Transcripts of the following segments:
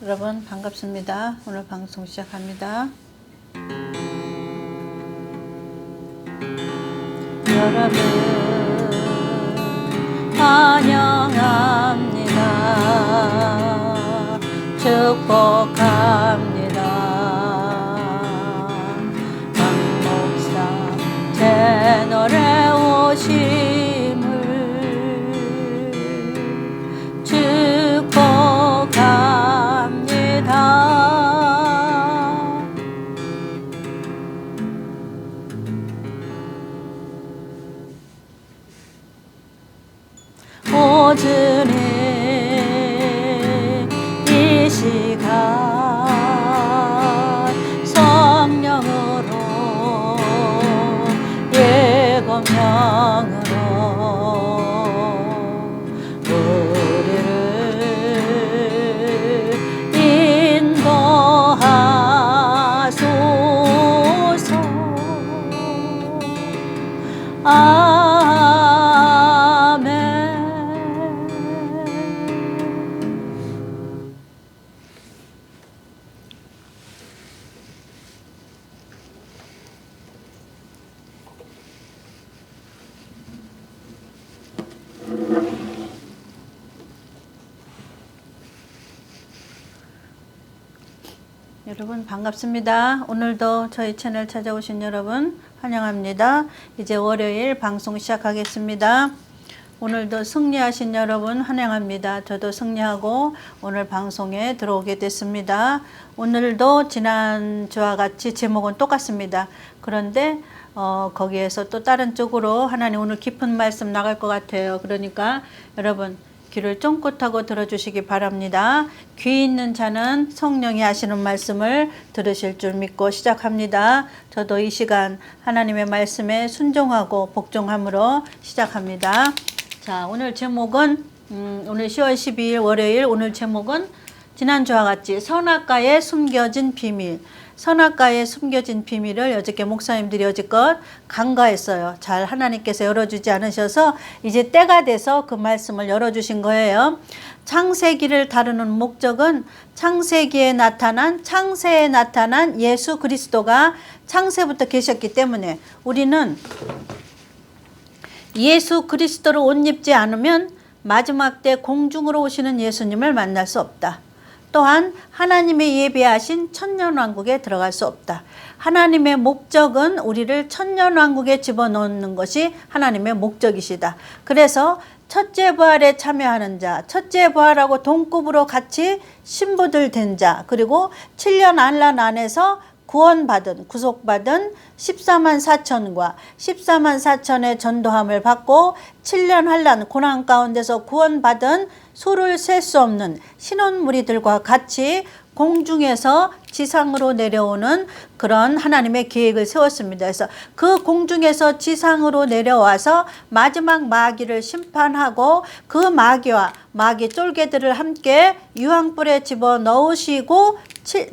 여러분 반갑습니다. 오늘 방송 시작합니다. 여러분 환영합니다. 축복합니다. 강목사 채널에 오심을 축복합니다. 오늘의 이 시간 성령으로 예검령으로 우리를 인도하소서. 여러분 반갑습니다. 오늘도 저희 채널 찾아오신 여러분 환영합니다. 이제 월요일 방송 시작하겠습니다. 오늘도 승리하신 여러분 환영합니다. 저도 승리하고 오늘 방송에 들어오게 됐습니다. 오늘도 지난주와 같이 제목은 똑같습니다. 그런데 거기에서 또 다른 쪽으로 하나님 오늘 깊은 말씀 나갈 것 같아요. 그러니까 여러분 귀를 쫑긋하고 들어주시기 바랍니다. 귀 있는 자는 성령이 하시는 말씀을 들으실 줄 믿고 시작합니다. 저도 이 시간 하나님의 말씀에 순종하고 복종함으로 시작합니다. 자, 오늘 제목은 오늘 10월 12일 월요일 오늘 제목은 지난주와 같이 선악과에 숨겨진 비밀. 선악과에 숨겨진 비밀을 어저께 목사님들이 여지껏 간과했어요. 잘 하나님께서 열어주지 않으셔서 이제 때가 돼서 그 말씀을 열어주신 거예요. 창세기를 다루는 목적은 창세에 나타난 예수 그리스도가 창세부터 계셨기 때문에 우리는 예수 그리스도를 옷 입지 않으면 마지막 때 공중으로 오시는 예수님을 만날 수 없다. 또한 하나님의 예비하신 천년왕국에 들어갈 수 없다. 하나님의 목적은 우리를 천년왕국에 집어넣는 것이 하나님의 목적이시다. 그래서 첫째 부활에 참여하는 자, 첫째 부활하고 동급으로 같이 신부들 된 자, 그리고 7년 안란 안에서 구원받은, 구속받은 14만 4천과 14만 4천의 전도함을 받고 7년 환란 고난 가운데서 구원받은 수를 셀 수 없는 신혼 무리들과 같이 공중에서 지상으로 내려오는 그런 하나님의 계획을 세웠습니다. 그래서 그 공중에서 지상으로 내려와서 마지막 마귀를 심판하고 그 마귀와 마귀 쫄개들을 함께 유황불에 집어넣으시고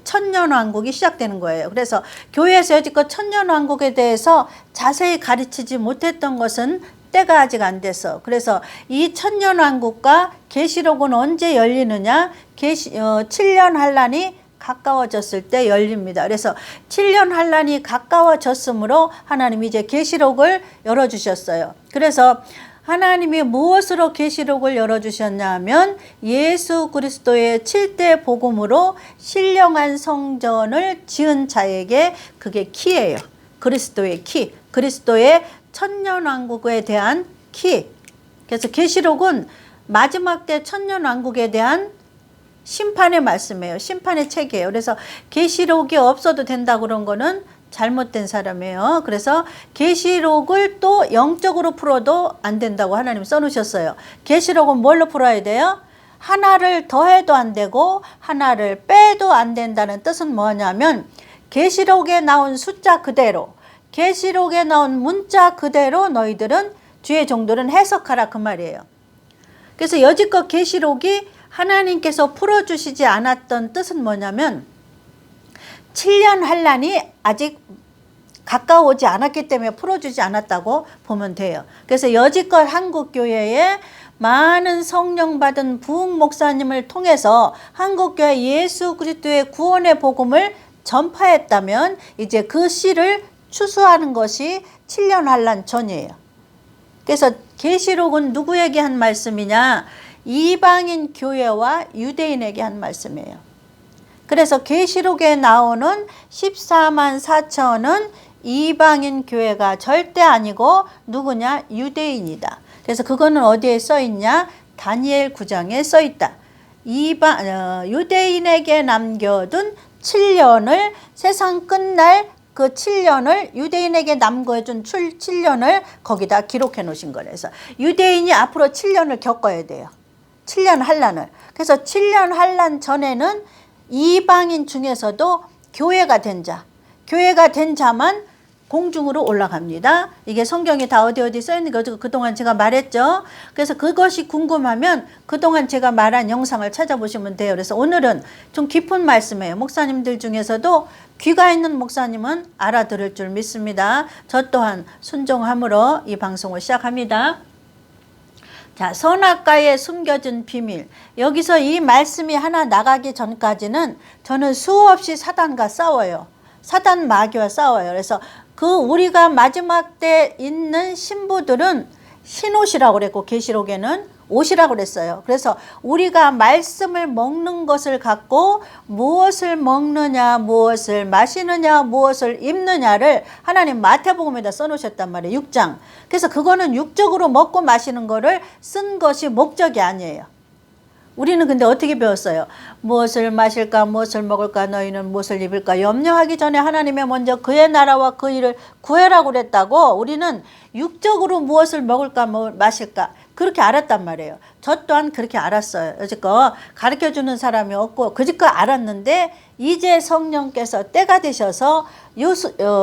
천년왕국이 시작되는 거예요. 그래서 교회에서 여지껏 천년왕국에 대해서 자세히 가르치지 못했던 것은 때가 아직 안 돼서, 그래서 이 천년왕국과 계시록은 언제 열리느냐, 7년 환란이 가까워졌을 때 열립니다. 그래서 7년 환란이 가까워졌으므로 하나님이 이제 계시록을 열어주셨어요. 그래서 하나님이 무엇으로 계시록을 열어주셨냐 하면 예수 그리스도의 7대 복음으로 신령한 성전을 지은 자에게 그게 키예요. 그리스도의 키, 그리스도의 천년왕국에 대한 키. 그래서 계시록은 마지막 때 천년왕국에 대한 심판의 말씀이에요. 심판의 책이에요. 그래서 계시록이 없어도 된다 그런 거는 잘못된 사람이에요. 그래서 계시록을 또 영적으로 풀어도 안 된다고 하나님 써놓으셨어요. 계시록은 뭘로 풀어야 돼요? 하나를 더해도 안 되고 하나를 빼도 안 된다는 뜻은 뭐냐면 계시록에 나온 숫자 그대로, 계시록에 나온 문자 그대로 너희들은 주의 종들은 해석하라 그 말이에요. 그래서 여지껏 계시록이 하나님께서 풀어주시지 않았던 뜻은 뭐냐면 7년 환란이 아직 가까워오지 않았기 때문에 풀어주지 않았다고 보면 돼요. 그래서 여지껏 한국교회에 많은 성령 받은 부흥 목사님을 통해서 한국교회 예수 그리스도의 구원의 복음을 전파했다면 이제 그 씨를 추수하는 것이 7년 환란 전이에요. 그래서 계시록은 누구에게 한 말씀이냐? 이방인 교회와 유대인에게 한 말씀이에요. 그래서 계시록에 나오는 14만 4천은 이방인 교회가 절대 아니고 누구냐? 유대인이다. 그래서 그거는 어디에 써 있냐? 다니엘 9장에 써 있다. 유대인에게 남겨둔 7년을 세상 끝날 그 7년을 유대인에게 남겨준 7년을 거기다 기록해 놓으신 거예요. 그래서 유대인이 앞으로 7년을 겪어야 돼요. 7년 환란을. 그래서 7년 환란 전에는 이방인 중에서도 교회가 된 자만 공중으로 올라갑니다. 이게 성경에 다 어디 써 있는 거죠. 그동안 제가 말했죠. 그래서 그것이 궁금하면 그동안 제가 말한 영상을 찾아보시면 돼요. 그래서 오늘은 좀 깊은 말씀이에요. 목사님들 중에서도 귀가 있는 목사님은 알아들을 줄 믿습니다. 저 또한 순종함으로 이 방송을 시작합니다. 자, 선악과에 숨겨진 비밀. 여기서 이 말씀이 하나 나가기 전까지는 저는 수없이 사단과 싸워요. 사단 마귀와 싸워요. 그래서 우리가 마지막 때 있는 신부들은 흰옷이라고 그랬고 계시록에는 옷이라고 그랬어요. 그래서 우리가 말씀을 먹는 것을 갖고 무엇을 먹느냐, 무엇을 마시느냐, 무엇을 입느냐를 하나님 마태복음에다 써놓으셨단 말이에요. 6장. 그래서 그거는 육적으로 먹고 마시는 거를 쓴 것이 목적이 아니에요. 우리는 근데 어떻게 배웠어요? 무엇을 마실까, 무엇을 먹을까, 너희는 무엇을 입을까 염려하기 전에 하나님의 먼저 그의 나라와 그 일을 구해라고 그랬다고. 우리는 육적으로 무엇을 먹을까, 마실까 그렇게 알았단 말이에요. 저 또한 그렇게 알았어요. 여지껏 가르쳐주는 사람이 없고 그지껏 알았는데 이제 성령께서 때가 되셔서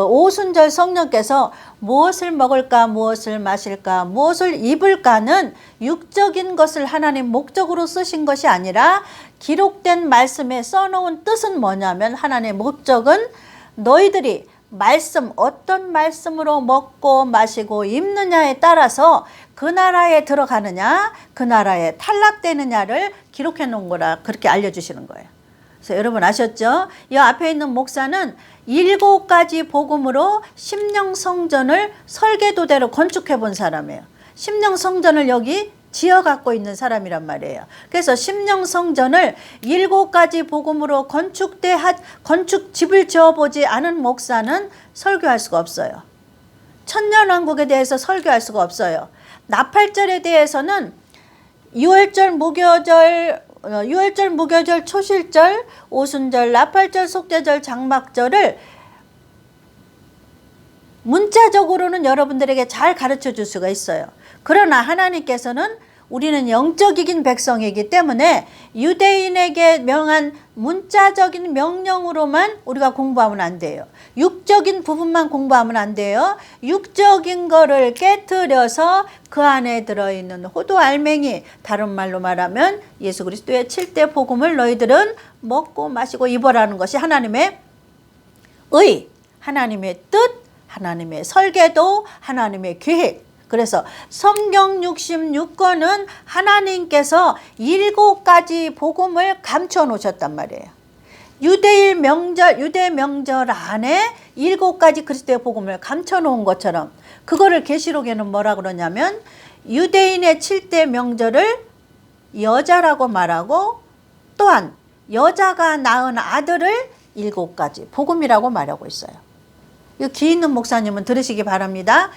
오순절 성령께서 무엇을 먹을까, 무엇을 마실까, 무엇을 입을까는 육적인 것을 하나님 목적으로 쓰신 것이 아니라 기록된 말씀에 써놓은 뜻은 뭐냐면 하나님의 목적은 너희들이 말씀, 어떤 말씀으로 먹고 마시고 입느냐에 따라서 그 나라에 들어가느냐, 그 나라에 탈락되느냐를 기록해 놓은 거라 그렇게 알려주시는 거예요. 그래서 여러분 아셨죠? 이 앞에 있는 목사는 7가지 복음으로 심령 성전을 설계도대로 건축해 본 사람이에요. 심령 성전을 여기 지어 갖고 있는 사람이란 말이에요. 그래서 심령 성전을 7가지 복음으로 건축집을 지어보지 않은 목사는 설교할 수가 없어요. 천년왕국에 대해서 설교할 수가 없어요. 나팔절에 대해서는 유월절, 무교절, 초실절, 오순절, 나팔절, 속죄절, 장막절을 문자적으로는 여러분들에게 잘 가르쳐 줄 수가 있어요. 그러나 하나님께서는 우리는 영적이긴 백성이기 때문에 유대인에게 명한 문자적인 명령으로만 우리가 공부하면 안 돼요. 육적인 부분만 공부하면 안 돼요. 육적인 거를 깨트려서 그 안에 들어있는 호두 알맹이, 다른 말로 말하면 예수 그리스도의 7대 복음을 너희들은 먹고 마시고 입어라는 것이 하나님의 의, 하나님의 뜻, 하나님의 설계도, 하나님의 계획. 그래서 성경 66권은 하나님께서 7가지 복음을 감춰 놓으셨단 말이에요. 유대 명절 안에 7가지 그리스도의 복음을 감춰 놓은 것처럼 그거를 계시록에는 뭐라 그러냐면 유대인의 7대 명절을 여자라고 말하고 또한 여자가 낳은 아들을 7가지 복음이라고 말하고 있어요. 이 귀 있는 목사님은 들으시기 바랍니다.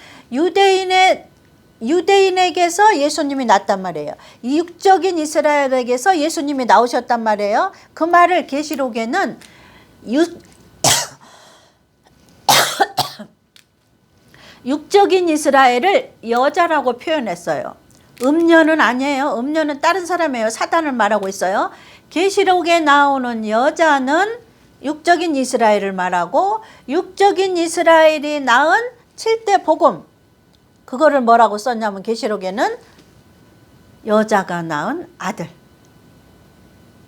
유대인에게서 예수님이 났단 말이에요. 육적인 이스라엘에게서 예수님이 나오셨단 말이에요. 그 말을 계시록에는 육적인 이스라엘을 여자라고 표현했어요. 음녀는 아니에요. 음녀는 다른 사람이에요. 사단을 말하고 있어요. 계시록에 나오는 여자는 육적인 이스라엘을 말하고 육적인 이스라엘이 낳은 7대 복음, 그거를 뭐라고 썼냐면 계시록에는 여자가 낳은 아들,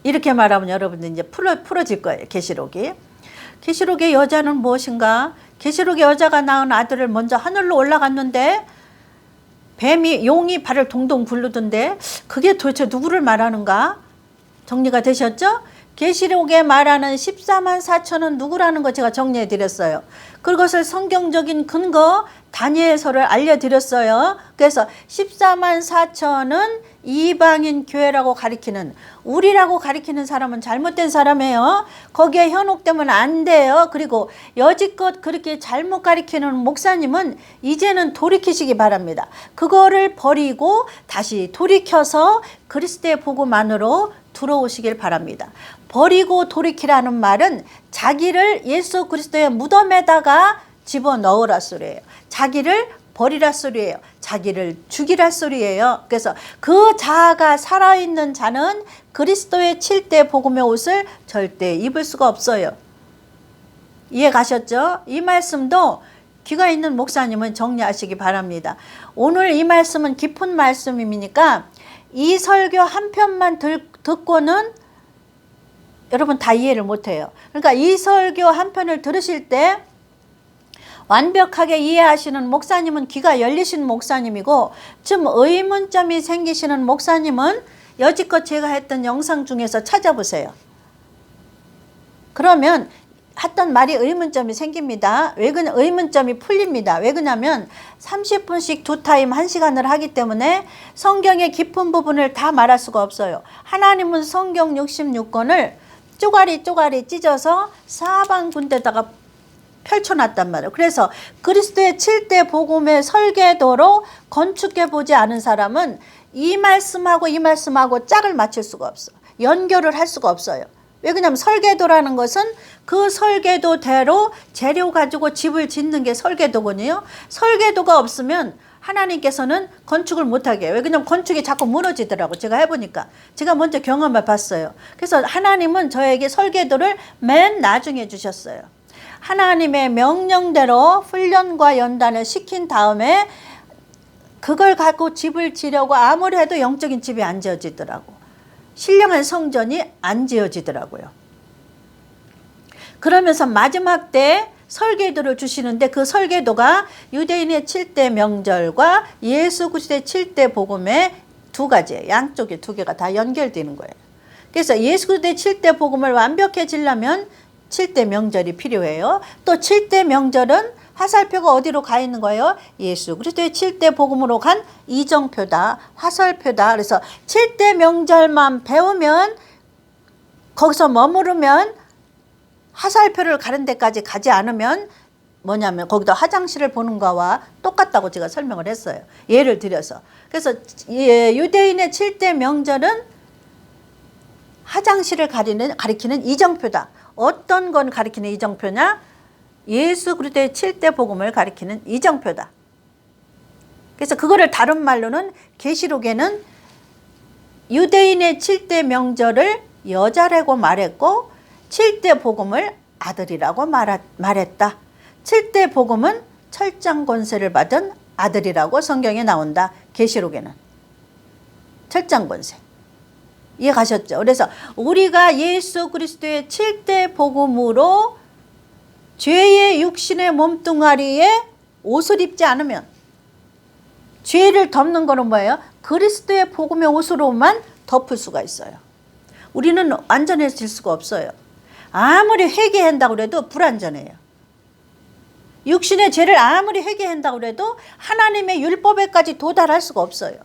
이렇게 말하면 여러분들 이제 풀어질 거예요. 계시록이. 계시록의 여자는 무엇인가? 계시록의 여자가 낳은 아들을 먼저 하늘로 올라갔는데 용이 발을 동동 굴르던데 그게 도대체 누구를 말하는가? 정리가 되셨죠? 계시록에 말하는 14만 4천은 누구라는 거 제가 정리해 드렸어요. 그것을 성경적인 근거 다니엘서를 알려드렸어요. 그래서 14만 4천은 이방인 교회라고 가리키는, 우리라고 가리키는 사람은 잘못된 사람이에요. 거기에 현혹되면 안 돼요. 그리고 여지껏 그렇게 잘못 가리키는 목사님은 이제는 돌이키시기 바랍니다. 그거를 버리고 다시 돌이켜서 그리스도의 복음 안으로 들어오시길 바랍니다. 버리고 돌이키라는 말은 자기를 예수 그리스도의 무덤에다가 집어넣으라 소리예요. 자기를 버리라 소리예요. 자기를 죽이라 소리예요. 그래서 그 자아가 살아있는 자는 그리스도의 7대 복음의 옷을 절대 입을 수가 없어요. 이해 가셨죠? 이 말씀도 귀가 있는 목사님은 정리하시기 바랍니다. 오늘 이 말씀은 깊은 말씀이니까 이 설교 한 편만 듣고는 여러분 다 이해를 못해요. 그러니까 이 설교 한 편을 들으실 때 완벽하게 이해하시는 목사님은 귀가 열리신 목사님이고, 좀 의문점이 생기시는 목사님은 여지껏 제가 했던 영상 중에서 찾아보세요. 그러면 했던 말이 의문점이 생깁니다. 의문점이 풀립니다. 왜 그러냐면 30분씩 2타임 1시간을 하기 때문에 성경의 깊은 부분을 다 말할 수가 없어요. 하나님은 성경 66권을 쪼가리 찢어서 사방군데다가 펼쳐놨단 말이에요. 그래서 그리스도의 7대 복음의 설계도로 건축해보지 않은 사람은 이 말씀하고 짝을 맞출 수가 없어요. 연결을 할 수가 없어요. 왜 그러냐면 설계도라는 것은 그 설계도대로 재료 가지고 집을 짓는 게 설계도군요. 설계도가 없으면 하나님께서는 건축을 못하게 해요. 왜 그러냐면 건축이 자꾸 무너지더라고. 제가 해보니까. 제가 먼저 경험해 봤어요. 그래서 하나님은 저에게 설계도를 맨 나중에 주셨어요. 하나님의 명령대로 훈련과 연단을 시킨 다음에 그걸 갖고 집을 지려고 아무리 해도 영적인 집이 안 지어지더라고. 신령한 성전이 안 지어지더라고요. 그러면서 마지막 때 설계도를 주시는데 그 설계도가 유대인의 7대 명절과 예수 그리스도의 7대 복음의 두 가지예요. 양쪽에 두 개가 다 연결되는 거예요. 그래서 예수 그리스도의 7대 복음을 완벽해지려면 7대 명절이 필요해요. 또 7대 명절은 화살표가 어디로 가 있는 거예요? 예수 그리스도의 7대 복음으로 간 이정표다. 화살표다. 그래서 7대 명절만 배우면, 거기서 머무르면, 화살표를 가는 데까지 가지 않으면 뭐냐면 거기다 화장실을 보는 거와 똑같다고 제가 설명을 했어요. 예를 들어서. 그래서 유대인의 7대 명절은 화장실을 가리키는 이정표다. 어떤 건 가리키는 이정표냐? 예수 그리스도의 7대 복음을 가리키는 이정표다. 그래서 그거를 다른 말로는 계시록에는 유대인의 7대 명절을 여자라고 말했고 7대 복음을 아들이라고 말했다. 7대 복음은 철장 권세를 받은 아들이라고 성경에 나온다. 계시록에는. 철장 권세. 이해 가셨죠? 그래서 우리가 예수 그리스도의 7대 복음으로 죄의 육신의 몸뚱아리에 옷을 입지 않으면, 죄를 덮는 거는 뭐예요? 그리스도의 복음의 옷으로만 덮을 수가 있어요. 우리는 안전해질 수가 없어요. 아무리 회개한다고 해도 불안전해요. 육신의 죄를 아무리 회개한다고 해도 하나님의 율법에까지 도달할 수가 없어요.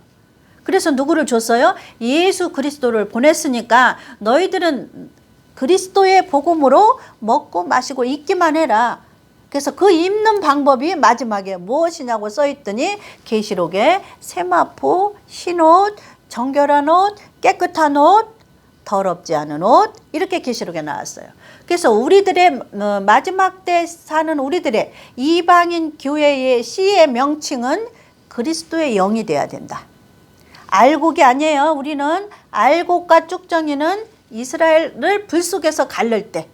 그래서 누구를 줬어요? 예수 그리스도를 보냈으니까 너희들은 그리스도의 복음으로 먹고 마시고 입기만 해라. 그래서 그 입는 방법이 마지막에 무엇이냐고 써있더니 계시록에 세마포, 흰옷, 정결한 옷, 깨끗한 옷, 더럽지 않은 옷, 이렇게 계시록에 나왔어요. 그래서 우리들의 마지막 때 사는 우리들의 이방인 교회의 시의 명칭은 그리스도의 영이 돼야 된다. 알곡이 아니에요. 우리는 알곡과 쭉정이는 이스라엘을 불 속에서 갈릴 때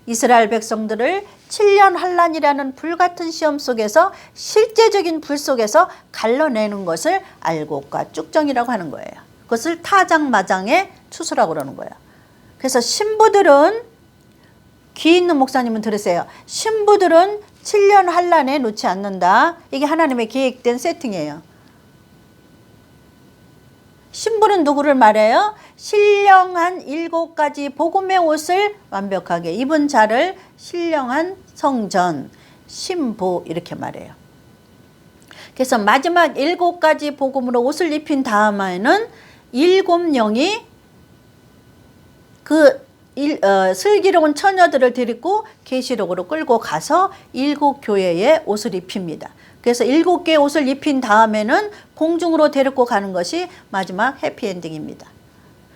이스라엘 백성들을 7년 환란이라는 불같은 시험 속에서 실제적인 불 속에서 갈라내는 것을 알곡과 쭉정이라고 하는 거예요. 그것을 타장마장의 추수라고 그러는 거예요. 그래서 신부들은, 귀 있는 목사님은 들으세요. 신부들은 7년 환란에 놓지 않는다. 이게 하나님의 계획된 세팅이에요. 신부는 누구를 말해요? 신령한 7가지 복음의 옷을 완벽하게 입은 자를 신령한 성전, 신부 이렇게 말해요. 그래서 마지막 7가지 복음으로 옷을 입힌 다음에는 7영이 그 슬기로운 처녀들을 데리고 계시록으로 끌고 가서 7교회에 옷을 입힙니다. 그래서 7개의 옷을 입힌 다음에는 공중으로 데리고 가는 것이 마지막 해피엔딩입니다.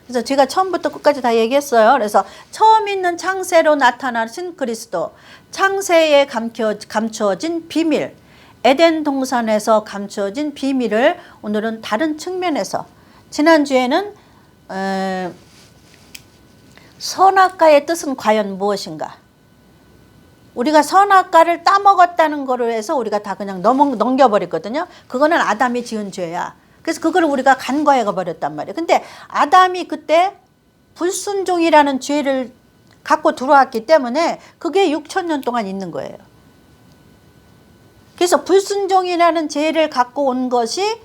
그래서 제가 처음부터 끝까지 다 얘기했어요. 그래서 처음 있는 창세로 나타나신 그리스도, 창세에 감추어진 비밀, 에덴 동산에서 감추어진 비밀을 오늘은 다른 측면에서, 지난주에는 선악과의 뜻은 과연 무엇인가? 우리가 선악과를 따먹었다는 거로 해서 우리가 다 그냥 넘겨버렸거든요. 그거는 아담이 지은 죄야. 그래서 그걸 우리가 간과해 버렸단 말이에요. 근데 아담이 그때 불순종이라는 죄를 갖고 들어왔기 때문에 그게 6,000년 동안 있는 거예요. 그래서 불순종이라는 죄를 갖고 온 것이,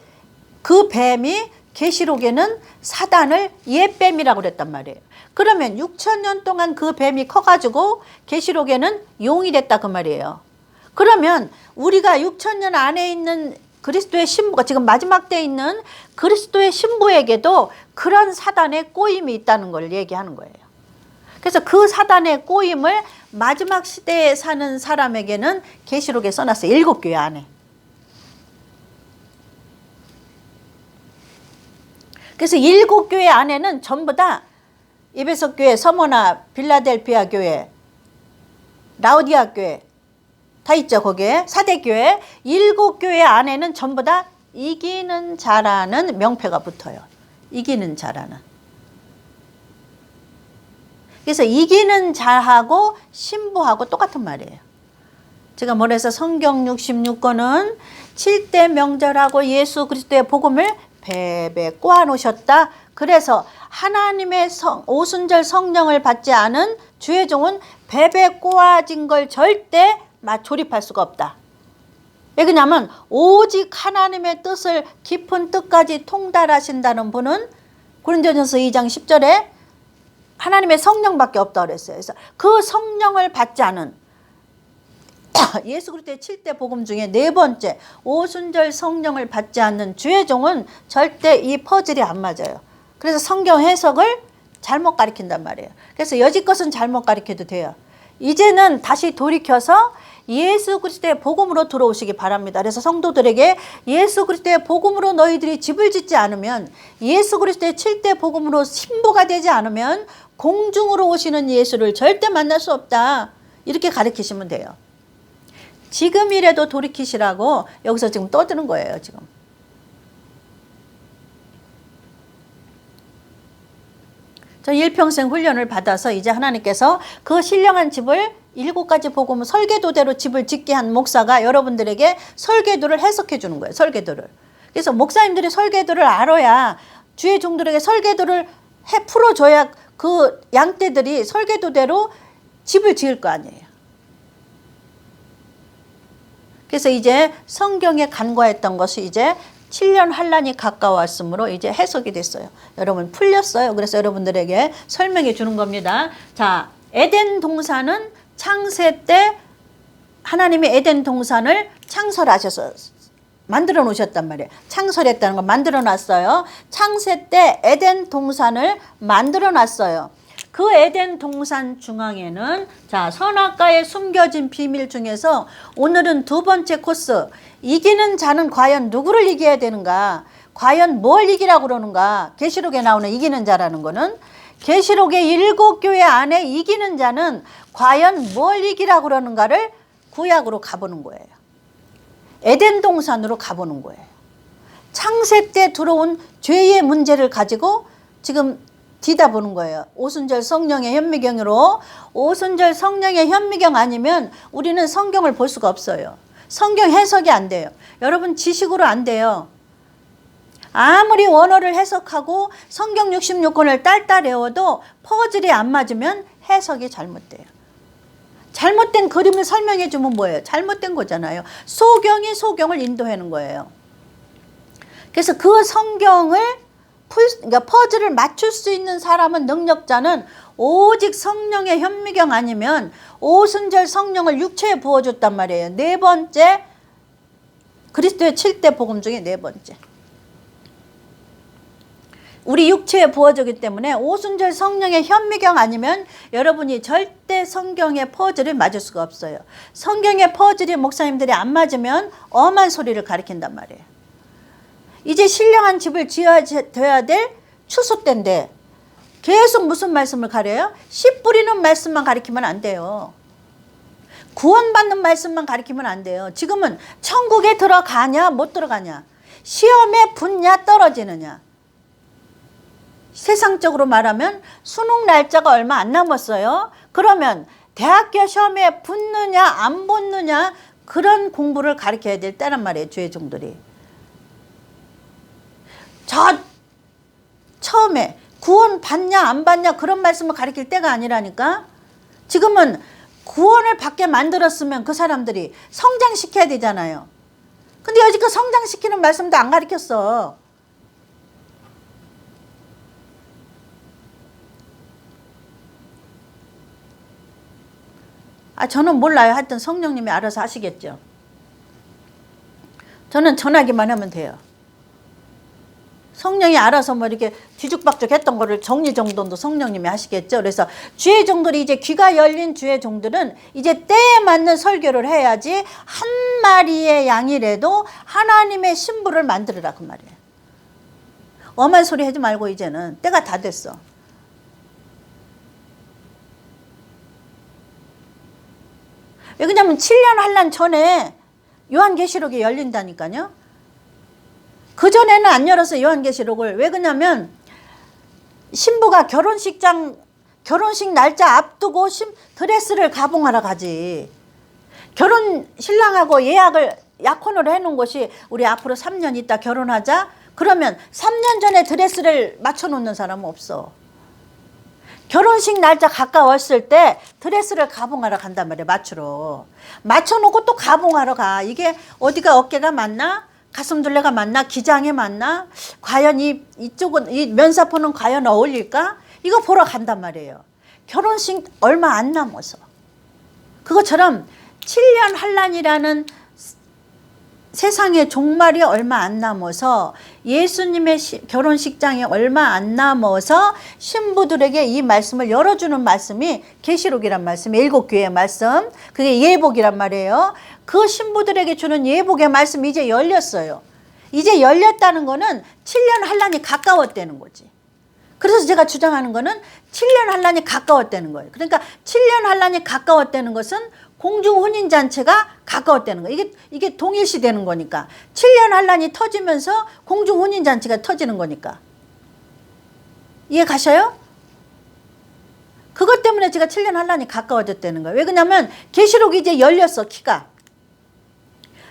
그 뱀이 계시록에는 사단을 옛뱀이라고 그랬단 말이에요. 그러면 6,000년 동안 그 뱀이 커가지고 계시록에는 용이 됐다 그 말이에요. 그러면 우리가 6,000년 안에 있는 그리스도의 신부가, 지금 마지막 때에 있는 그리스도의 신부에게도 그런 사단의 꼬임이 있다는 걸 얘기하는 거예요. 그래서 그 사단의 꼬임을 마지막 시대에 사는 사람에게는 계시록에 써놨어요. 7교회 안에. 그래서 7교회 안에는 전부 다 에베소 교회, 서머나, 빌라델피아 교회, 라우디아 교회 다 있죠. 거기에 사대교회, 7교회 안에는 전부 다 이기는 자라는 명패가 붙어요. 이기는 자라는. 그래서 이기는 자하고 신부하고 똑같은 말이에요. 제가 뭐래서 성경 66권은 7대 명절하고 예수 그리스도의 복음을 배배 꼬아 놓으셨다. 그래서 하나님의 오순절 성령을 받지 않은 주의 종은 배배 꼬아진 걸 절대 조립할 수가 없다. 왜 그러냐면 오직 하나님의 뜻을 깊은 뜻까지 통달하신다는 분은 고린도전서 2장 10절에 하나님의 성령밖에 없다고 그랬어요. 그래서 그 성령을 받지 않은 예수 그리스도의 7대 복음 중에 4번째 오순절 성령을 받지 않는 주의 종은 절대 이 퍼즐이 안 맞아요. 그래서 성경 해석을 잘못 가르친단 말이에요. 그래서 여지껏은 잘못 가르쳐도 돼요. 이제는 다시 돌이켜서 예수 그리스도의 복음으로 들어오시기 바랍니다. 그래서 성도들에게 예수 그리스도의 복음으로 너희들이 집을 짓지 않으면, 예수 그리스도의 7대 복음으로 신부가 되지 않으면 공중으로 오시는 예수를 절대 만날 수 없다. 이렇게 가르치시면 돼요. 지금이라도 돌이키시라고 여기서 지금 떠드는 거예요. 지금. 저 일평생 훈련을 받아서 이제 하나님께서 그 신령한 집을 7가지 복음 설계도대로 집을 짓게 한 목사가 여러분들에게 설계도를 해석해 주는 거예요. 설계도를. 그래서 목사님들이 설계도를 알아야, 주의 종들에게 설계도를 풀어줘야 그 양떼들이 설계도대로 집을 지을 거 아니에요. 그래서 이제 성경에 간과했던 것이 이제 7년 환란이 가까웠으므로 이제 해석이 됐어요. 여러분 풀렸어요. 그래서 여러분들에게 설명해 주는 겁니다. 자, 에덴 동산은 창세 때 하나님이 에덴 동산을 창설하셔서 만들어 놓으셨단 말이에요. 창설했다는 걸 만들어 놨어요. 창세 때 에덴 동산을 만들어 놨어요. 그 에덴 동산 중앙에는 자, 선악과에 숨겨진 비밀 중에서 오늘은 2번째 코스, 이기는 자는 과연 누구를 이겨야 되는가? 과연 뭘 이기라고 그러는가? 계시록에 나오는 이기는 자라는 거는 계시록의 7교회 안에 이기는 자는 과연 뭘 이기라고 그러는가를 구약으로 가보는 거예요. 에덴 동산으로 가보는 거예요. 창세 때 들어온 죄의 문제를 가지고 지금 뒤다보는 거예요. 오순절 성령의 현미경으로. 오순절 성령의 현미경 아니면 우리는 성경을 볼 수가 없어요. 성경 해석이 안 돼요. 여러분 지식으로 안 돼요. 아무리 원어를 해석하고 성경 66권을 딸딸 외워도 퍼즐이 안 맞으면 해석이 잘못돼요. 잘못된 그림을 설명해 주면 뭐예요? 잘못된 거잖아요. 소경이 소경을 인도하는 거예요. 그래서 그 성경을 그러니까 퍼즐을 맞출 수 있는 사람은, 능력자는 오직 성령의 현미경 아니면 오순절 성령을 육체에 부어줬단 말이에요. 네 번째, 그리스도의 7대 복음 중에 네 번째. 우리 육체에 부어주기 때문에 오순절 성령의 현미경 아니면 여러분이 절대 성경의 퍼즐을 맞을 수가 없어요. 성경의 퍼즐이 목사님들이 안 맞으면 엄한 소리를 가리킨단 말이에요. 이제 신령한 집을 지어야 될 추수 때인데 계속 무슨 말씀을 가려요? 씨 뿌리는 말씀만 가리키면 안 돼요. 구원받는 말씀만 가리키면 안 돼요. 지금은 천국에 들어가냐 못 들어가냐, 시험에 붙냐 떨어지느냐. 세상적으로 말하면 수능 날짜가 얼마 안 남았어요. 그러면 대학교 시험에 붙느냐 안 붙느냐, 그런 공부를 가르쳐야 될 때란 말이에요. 주의 종들이. 처음에 구원 받냐 안 받냐 그런 말씀을 가르칠 때가 아니라니까. 지금은 구원을 받게 만들었으면 그 사람들이 성장시켜야 되잖아요. 근데 여지껏 성장시키는 말씀도 안 가르쳤어. 저는 몰라요. 하여튼 성령님이 알아서 하시겠죠. 저는 전하기만 하면 돼요. 성령이 알아서 뭐 이렇게 뒤죽박죽 했던 거를 정리정돈도 성령님이 하시겠죠. 그래서 주의 종들이, 이제 귀가 열린 주의 종들은 이제 때에 맞는 설교를 해야지, 한 마리의 양이라도 하나님의 신부를 만들으라 그 말이에요. 엄한 소리 하지 말고 이제는 때가 다 됐어. 왜 그러냐면 7년 환란 전에 요한계시록이 열린다니까요. 그전에는 안 열었어요, 요한계시록을. 왜 그러냐면 신부가 결혼식 날짜 앞두고 드레스를 가봉하러 가지. 신랑하고 약혼을 해놓은 것이 우리 앞으로 3년 있다 결혼하자. 그러면 3년 전에 드레스를 맞춰놓는 사람은 없어. 결혼식 날짜 가까웠을 때 드레스를 가봉하러 간단 말이에요. 맞춰놓고 또 가봉하러 가. 이게 어디가 어깨가 맞나? 가슴둘레가 맞나? 기장에 맞나? 과연 이쪽은, 이 면사포는 과연 어울릴까? 이거 보러 간단 말이에요. 결혼식 얼마 안 남아서. 그것처럼 7년 환란이라는 세상의 종말이 얼마 안 남아서, 예수님의 결혼식장이 얼마 안 남아서 신부들에게 이 말씀을 열어주는 말씀이 계시록이란 말씀이 7교회의 말씀, 그게 예복이란 말이에요. 그 신부들에게 주는 예복의 말씀이 이제 열렸어요. 이제 열렸다는 거는 7년 환란이 가까웠다는 거지. 그래서 제가 주장하는 거는 7년 환란이 가까웠다는 거예요. 그러니까 7년 환란이 가까웠다는 것은 공중 혼인잔치가 가까웠다는 거예요. 이게 동일시 되는 거니까. 7년 환란이 터지면서 공중 혼인잔치가 터지는 거니까. 이해 가셔요? 그것 때문에 제가 7년 환란이 가까워졌다는 거예요. 왜 그러냐면 계시록이 이제 열렸어, 키가.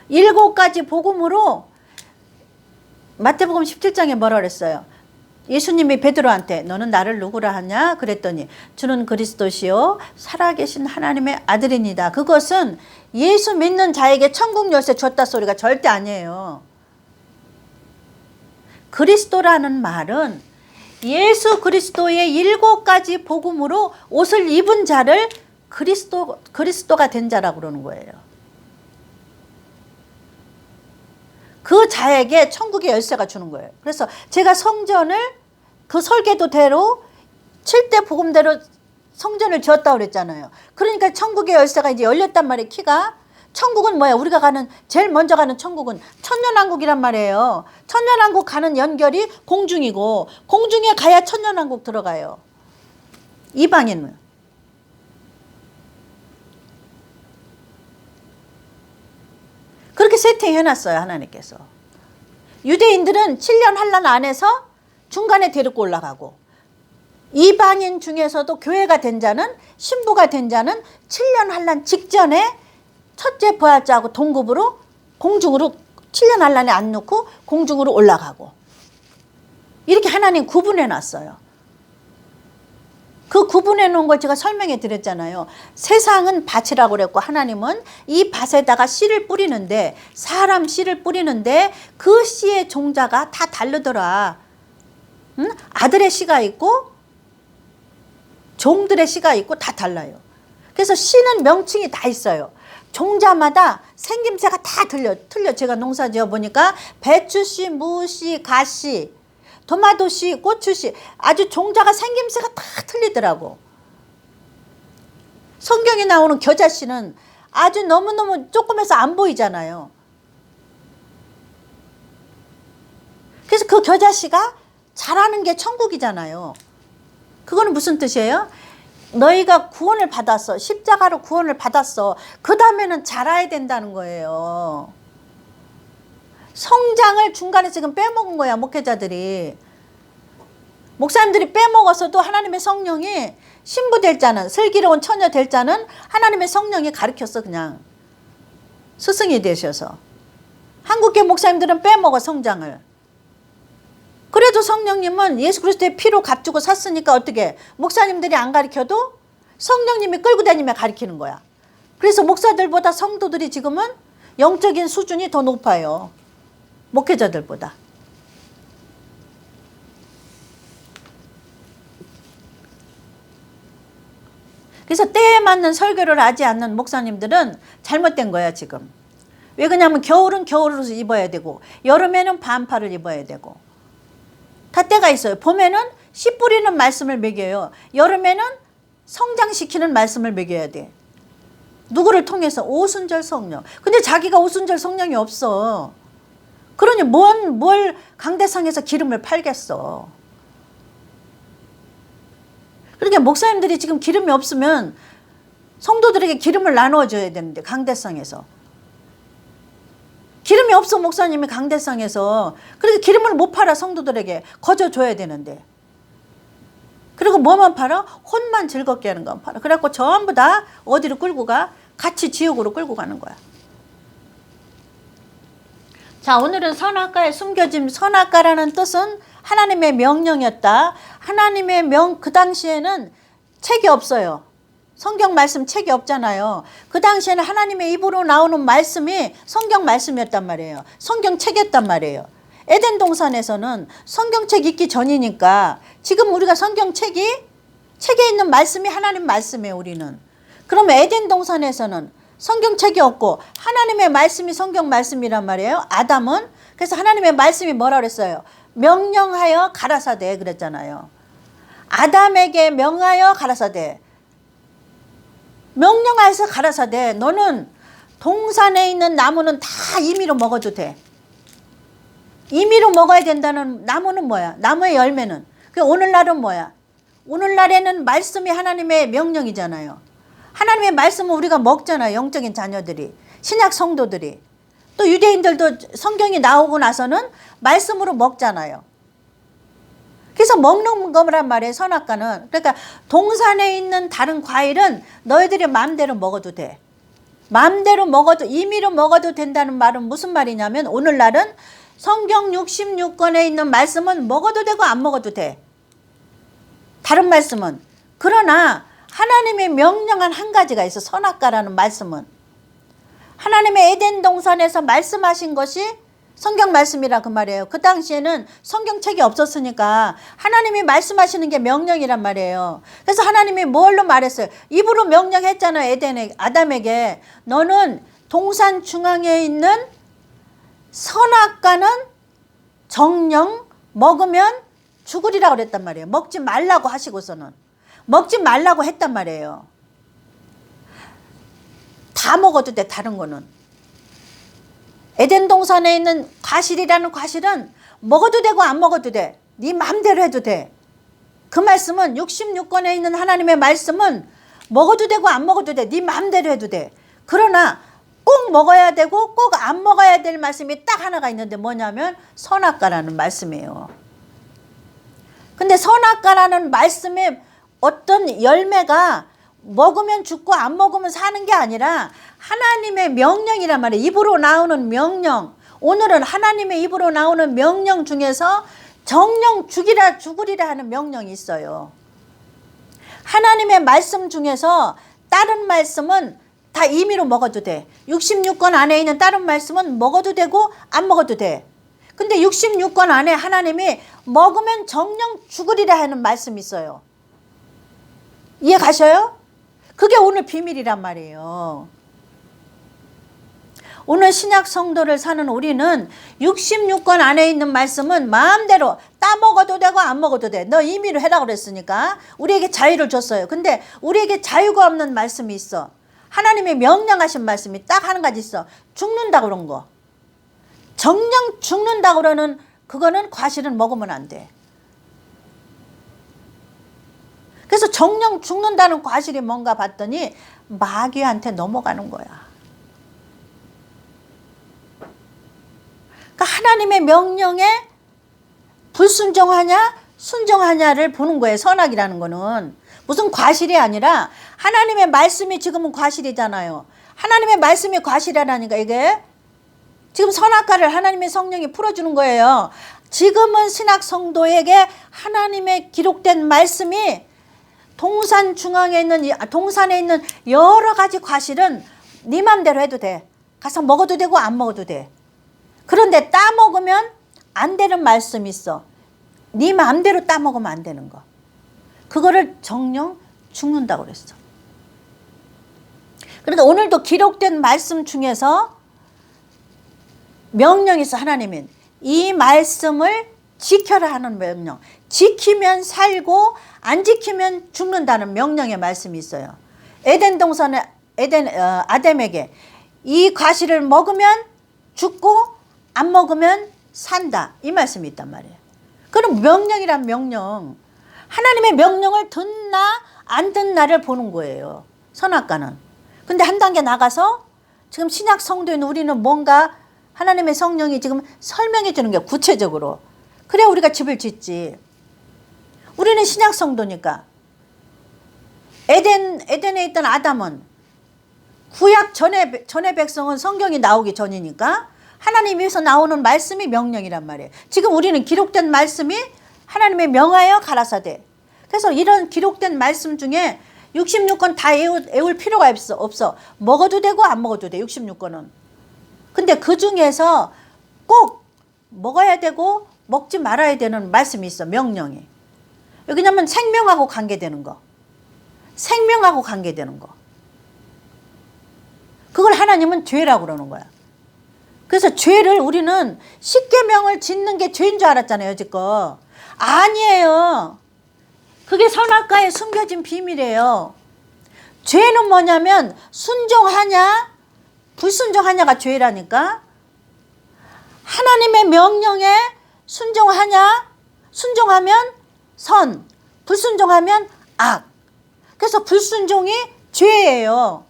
7가지 복음으로, 마태복음 17장에 뭐라 그랬어요? 예수님이 베드로한테 너는 나를 누구라 하냐? 그랬더니 주는 그리스도시요 살아계신 하나님의 아들이니다. 그것은 예수 믿는 자에게 천국 열쇠 줬다 소리가 절대 아니에요. 그리스도라는 말은 예수 그리스도의 7가지 복음으로 옷을 입은 자를 그리스도가 된 자라고 그러는 거예요. 그 자에게 천국의 열쇠가 주는 거예요. 그래서 제가 성전을 그 설계도대로 7대 복음대로 성전을 지었다고 그랬잖아요. 그러니까 천국의 열쇠가 이제 열렸단 말이에요, 키가. 천국은 뭐야? 우리가 제일 먼저 가는 천국은 천년왕국이란 말이에요. 천년왕국 가는 연결이 공중이고, 공중에 가야 천년왕국 들어가요. 이방인은. 그렇게 세팅해놨어요, 하나님께서. 유대인들은 7년 환란 안에서 중간에 데리고 올라가고, 이방인 중에서도 교회가 된 자는, 신부가 된 자는 7년 환란 직전에 첫째 부활자하고 동급으로 공중으로 7년 환란에 안 넣고 공중으로 올라가고, 이렇게 하나님 구분해놨어요. 그 구분해 놓은 걸 제가 설명해 드렸잖아요. 세상은 밭이라고 그랬고 하나님은 이 밭에다가 씨를 뿌리는데, 사람 씨를 뿌리는데 그 씨의 종자가 다 다르더라. 응? 아들의 씨가 있고 종들의 씨가 있고 다 달라요. 그래서 씨는 명칭이 다 있어요. 종자마다 생김새가 다 틀려. 제가 농사 지어 보니까 배추씨, 무씨, 가씨, 토마토씨, 고추씨, 아주 종자가 생김새가 다 틀리더라고. 성경에 나오는 겨자씨는 아주 너무너무 조그매서 안 보이잖아요. 그래서 그 겨자씨가 자라는 게 천국이잖아요. 그거는 무슨 뜻이에요? 너희가 구원을 받았어. 십자가로 구원을 받았어. 그 다음에는 자라야 된다는 거예요. 성장을 중간에 지금 빼먹은 거야, 목회자들이. 목사님들이 빼먹어서도 하나님의 성령이 신부 될 자는, 슬기로운 처녀 될 자는 하나님의 성령이 가르쳤어. 그냥 스승이 되셔서. 한국계 목사님들은 빼먹어, 성장을. 그래도 성령님은 예수 그리스도의 피로 값주고 샀으니까 어떻게, 목사님들이 안 가르쳐도 성령님이 끌고 다니며 가르치는 거야. 그래서 목사들보다 성도들이 지금은 영적인 수준이 더 높아요. 목회자들보다. 그래서 때에 맞는 설교를 하지 않는 목사님들은 잘못된 거야, 지금. 왜 그러냐면 겨울은 겨울으로 입어야 되고, 여름에는 반팔을 입어야 되고, 다 때가 있어요. 봄에는 씨 뿌리는 말씀을 먹여요. 여름에는 성장시키는 말씀을 먹여야 돼. 누구를 통해서? 오순절 성령. 근데 자기가 오순절 성령이 없어. 그러니 뭘 강대상에서 기름을 팔겠어. 그러니까 목사님들이 지금 기름이 없으면 성도들에게 기름을 나누어줘야 되는데, 강대상에서. 기름이 없어, 목사님이 강대상에서. 그래서 기름을 못 팔아, 성도들에게. 거저 줘야 되는데. 그리고 뭐만 팔아? 혼만 즐겁게 하는 것만 팔아. 그래갖고 전부 다 어디로 끌고 가? 같이 지옥으로 끌고 가는 거야. 자, 오늘은 선악과에 숨겨진, 선악과라는 뜻은 하나님의 명령이었다. 하나님의 그 당시에는 책이 없어요. 성경 말씀 책이 없잖아요. 그 당시에는 하나님의 입으로 나오는 말씀이 성경 말씀이었단 말이에요. 성경 책이었단 말이에요. 에덴 동산에서는 성경책 있기 전이니까, 지금 우리가 성경책에 있는 말씀이 하나님 말씀이에요, 우리는. 그러면 에덴 동산에서는 성경책이 없고 하나님의 말씀이 성경 말씀이란 말이에요. 아담은. 그래서 하나님의 말씀이 뭐라 그랬어요? 명령하여 가라사대 그랬잖아요. 아담에게 명하여 가라사대. 명령하여서 가라사대. 너는 동산에 있는 나무는 다 임의로 먹어도 돼. 임의로 먹어야 된다는 나무는 뭐야? 나무의 열매는. 오늘날은 뭐야? 오늘날에는 말씀이 하나님의 명령이잖아요. 하나님의 말씀은 우리가 먹잖아요. 영적인 자녀들이. 신약 성도들이. 또 유대인들도 성경이 나오고 나서는 말씀으로 먹잖아요. 그래서 먹는 거란 말이에요, 선악과는. 그러니까 동산에 있는 다른 과일은 너희들이 마음대로 먹어도 돼. 마음대로 먹어도, 임의로 먹어도 된다는 말은 무슨 말이냐면, 오늘날은 성경 66권에 있는 말씀은 먹어도 되고 안 먹어도 돼. 다른 말씀은. 그러나 하나님의 명령한 한 가지가 있어, 선악과라는 말씀은. 하나님의 에덴 동산에서 말씀하신 것이 성경 말씀이라 그 말이에요. 그 당시에는 성경책이 없었으니까 하나님이 말씀하시는 게 명령이란 말이에요. 그래서 하나님이 뭘로 말했어요? 입으로 명령했잖아요. 아담에게. 너는 동산 중앙에 있는 선악과는 정령 먹으면 죽으리라고 그랬단 말이에요. 먹지 말라고 하시고서는. 먹지 말라고 했단 말이에요. 다 먹어도 돼, 다른 거는. 에덴 동산에 있는 과실이라는 과실은 먹어도 되고 안 먹어도 돼. 네 마음대로 해도 돼. 그 말씀은 66권에 있는 하나님의 말씀은 먹어도 되고 안 먹어도 돼. 네 마음대로 해도 돼. 그러나 꼭 먹어야 되고 꼭 안 먹어야 될 말씀이 딱 하나가 있는데 뭐냐면 선악과라는 말씀이에요. 근데 선악과라는 말씀의 어떤 열매가 먹으면 죽고 안 먹으면 사는 게 아니라 하나님의 명령이란 말이에요. 입으로 나오는 명령. 오늘은 하나님의 입으로 나오는 명령 중에서 정령 죽으리라 하는 명령이 있어요. 하나님의 말씀 중에서 다른 말씀은 다 임의로 먹어도 돼. 66권 안에 있는 다른 말씀은 먹어도 되고 안 먹어도 돼. 근데 66권 안에 하나님이 먹으면 정령 죽으리라 하는 말씀이 있어요. 이해 가셔요? 그게 오늘 비밀이란 말이에요. 오늘 신약 성도를 사는 우리는 66권 안에 있는 말씀은 마음대로 따먹어도 되고 안 먹어도 돼. 너 임의로 해라 그랬으니까 우리에게 자유를 줬어요. 근데 우리에게 자유가 없는 말씀이 있어. 하나님의 명령하신 말씀이 딱 한 가지 있어. 죽는다 그런 거. 정령 죽는다 그러는 그거는 과실은 먹으면 안 돼. 그래서 정령 죽는다는 과실이 뭔가 봤더니 마귀한테 넘어가는 거야. 그러니까 하나님의 명령에 불순종하냐 순종하냐를 보는 거예요. 선악이라는 거는 무슨 과실이 아니라 하나님의 말씀이 지금은 과실이잖아요. 하나님의 말씀이 과실이라니까 이게 지금 선악과를 하나님의 성령이 풀어주는 거예요. 지금은 신학 성도에게 하나님의 기록된 말씀이 동산 중앙에 있는 동산에 있는 여러 가지 과실은 네 맘대로 해도 돼. 가서 먹어도 되고 안 먹어도 돼. 그런데 따먹으면 안 되는 말씀이 있어. 네 마음대로 따먹으면 안 되는 거. 그거를 정령 죽는다고 그랬어. 그러니까 오늘도 기록된 말씀 중에서 명령이 있어. 하나님은 이 말씀을 지켜라 하는 명령. 지키면 살고 안 지키면 죽는다는 명령의 말씀이 있어요. 에덴 동산에 아담에게 이 과실을 먹으면 죽고 안 먹으면 산다. 이 말씀이 있단 말이에요. 그럼 명령이란 명령. 하나님의 명령을 듣나 안 듣나를 보는 거예요. 선악과는. 근데 한 단계 나가서 지금 신약 성도인 우리는 뭔가 하나님의 성령이 지금 설명해 주는 게 구체적으로. 그래 우리가 집을 짓지. 우리는 신약 성도니까. 에덴에 있던 아담은 구약 전의 백성은 성경이 나오기 전이니까 하나님에서 나오는 말씀이 명령이란 말이에요. 지금 우리는 기록된 말씀이 하나님의 명하여 가라사대. 그래서 이런 기록된 말씀 중에 66권 다 외울 필요가 없어. 먹어도 되고 안 먹어도 돼. 66권은. 근데 그 중에서 꼭 먹어야 되고 먹지 말아야 되는 말씀이 있어. 명령이. 왜냐면 생명하고 관계되는 거. 생명하고 관계되는 거. 그걸 하나님은 죄라고 그러는 거야. 그래서 죄를 우리는 십계명을 짓는 게 죄인 줄 알았잖아요. 여지껏. 아니에요. 그게 선악과에 숨겨진 비밀이에요. 죄는 뭐냐면 순종하냐 불순종하냐가 죄라니까. 하나님의 명령에 순종하면 선, 불순종하면 악. 그래서 불순종이 죄예요.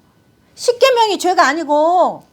십계명이 죄가 아니고